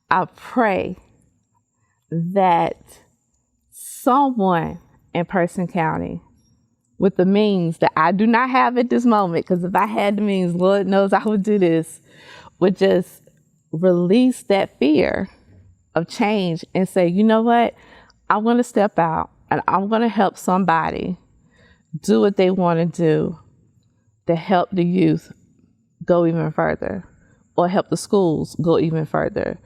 I pray that someone in Person County with the means that I do not have at this moment, because if I had the means, Lord knows I would do this, would just release that fear of change and say, you know what, I'm going to step out and I'm going to help somebody do what they want to do to help the youth go even further, or help the schools go even further.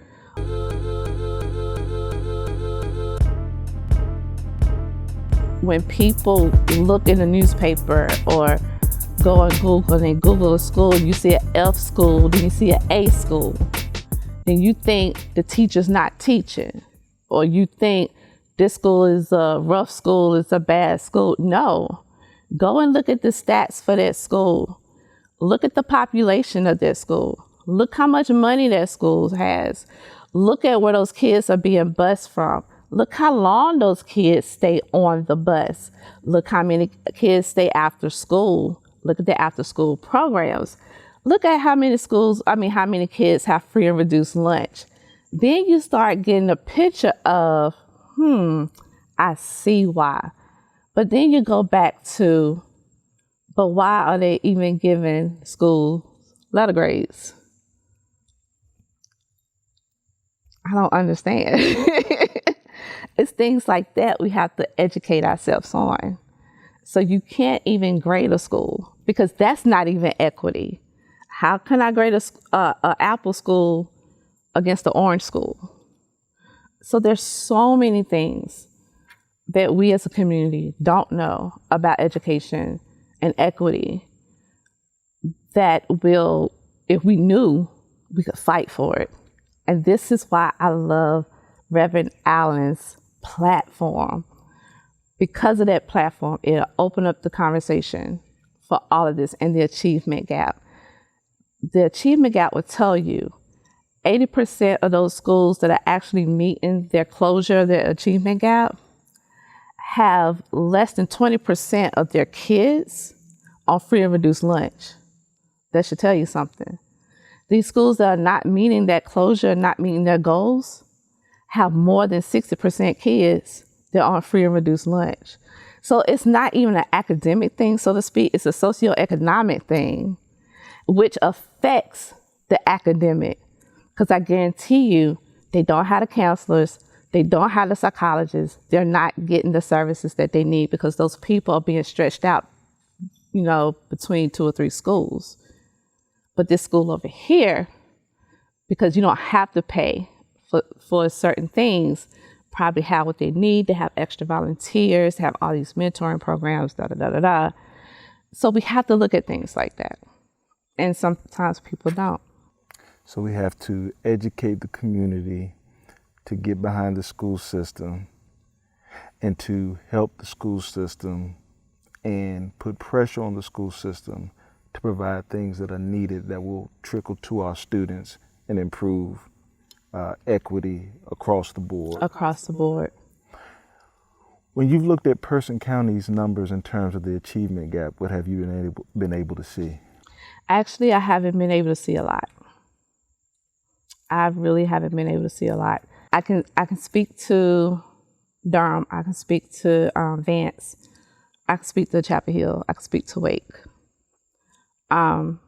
When people look in the newspaper or go on Google and they Google a school, you see an F school, then you see an A school, then you think the teacher's not teaching, or you think this school is a rough school, it's a bad school. No, go and look at the stats for that school. Look at the population of that school. Look how much money that school has. Look at where those kids are being bused from. Look how long those kids stay on the bus. Look how many kids stay after school. Look at the after school programs. Look at how many kids have free and reduced lunch. Then you start getting a picture of, I see why. But then you go back to, but why are they even giving schools letter grades? I don't understand. It's things like that we have to educate ourselves on. So you can't even grade a school, because that's not even equity. How can I grade a Apple school against the orange school? So there's so many things that we as a community don't know about education and equity that will, if we knew, we could fight for it. And this is why I love Reverend Allen's platform. Because of that platform, it'll open up the conversation for all of this. And the achievement gap. The achievement gap will tell you 80% of those schools that are actually meeting their closure, their achievement gap, have less than 20% of their kids on free and reduced lunch. That should tell you something. These schools that are not meeting that closure, not meeting their goals, have more than 60% kids that are on free and reduced lunch. So it's not even an academic thing, so to speak. It's a socioeconomic thing, which affects the academic. Because I guarantee you, they don't have the counselors, they don't have the psychologists, they're not getting the services that they need, because those people are being stretched out, between 2 or 3 schools. But this school over here, because you don't have to pay for certain things, probably have what they need. They have extra volunteers, have all these mentoring programs, So we have to look at things like that. And sometimes people don't. So we have to educate the community to get behind the school system and to help the school system and put pressure on the school system to provide things that are needed that will trickle to our students and improve equity across the board. Across the board. When you've looked at Person County's numbers in terms of the achievement gap, what have you been able to see? Actually, I haven't been able to see a lot. I really haven't been able to see a lot. I can speak to Durham. I can speak to Vance. I can speak to Chapel Hill. I can speak to Wake. When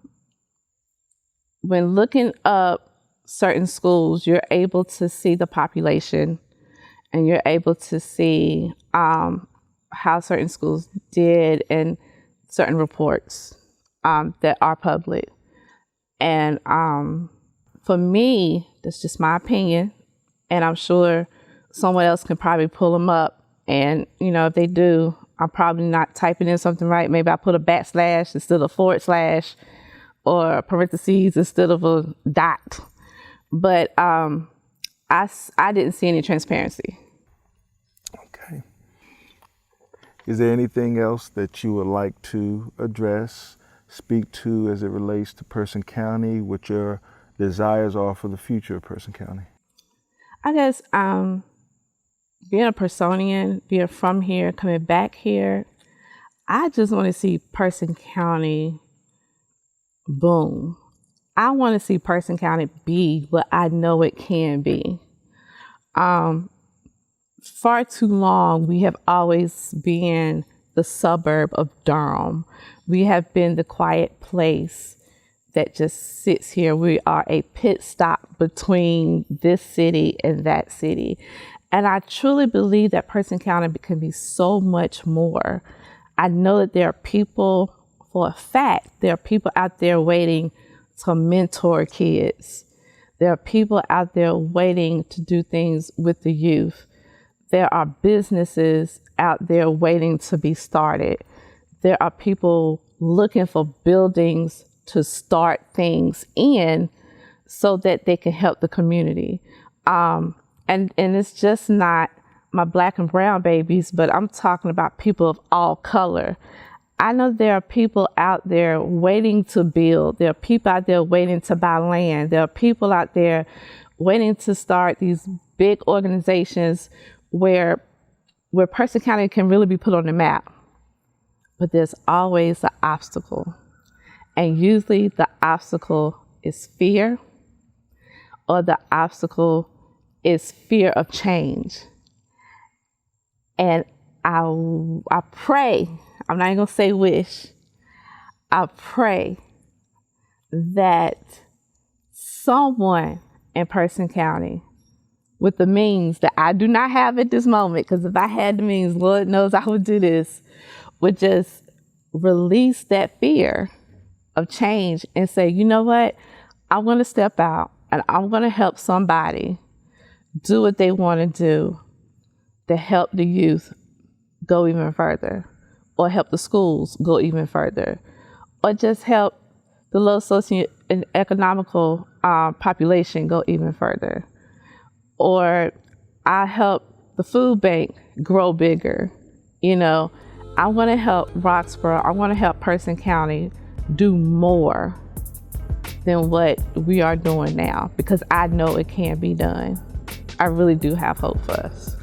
looking up certain schools, you're able to see the population, and you're able to see how certain schools did in certain reports that are public. And for me, that's just my opinion, and I'm sure someone else can probably pull them up. And if they do, I'm probably not typing in something right. Maybe I put a backslash instead of // or parentheses instead of a dot. But I didn't see any transparency. Okay. Is there anything else that you would like to address, speak to as it relates to Person County, what your desires are for the future of Person County? I guess being a Personian, being from here, coming back here, I just want to see Person County boom. I want to see Person County be what I know it can be. Far too long, we have always been the suburb of Durham. We have been the quiet place that just sits here. We are a pit stop between this city and that city. And I truly believe that Person County can be so much more. I know that there are people, for a fact, there are people out there waiting to mentor kids. There are people out there waiting to do things with the youth. There are businesses out there waiting to be started. There are people looking for buildings to start things in so that they can help the community. And it's just not my Black and brown babies, but I'm talking about people of all color. I know there are people out there waiting to build. There are people out there waiting to buy land. There are people out there waiting to start these big organizations where Person County can really be put on the map. But there's always an obstacle. And usually the obstacle is fear, or the obstacle is fear of change. And I pray, I'm not even gonna say wish, I pray that someone in Person County with the means that I do not have at this moment, because if I had the means, Lord knows I would do this, would just release that fear of change and say, you know what, I'm going to step out and I'm going to help somebody do what they want to do to help the youth go even further, or help the schools go even further, or just help the low socio-economical population go even further. Or I help the food bank grow bigger. You know, I want to help Roxborough, I want to help Person County do more than what we are doing now, because I know it can be done. I really do have hope for us.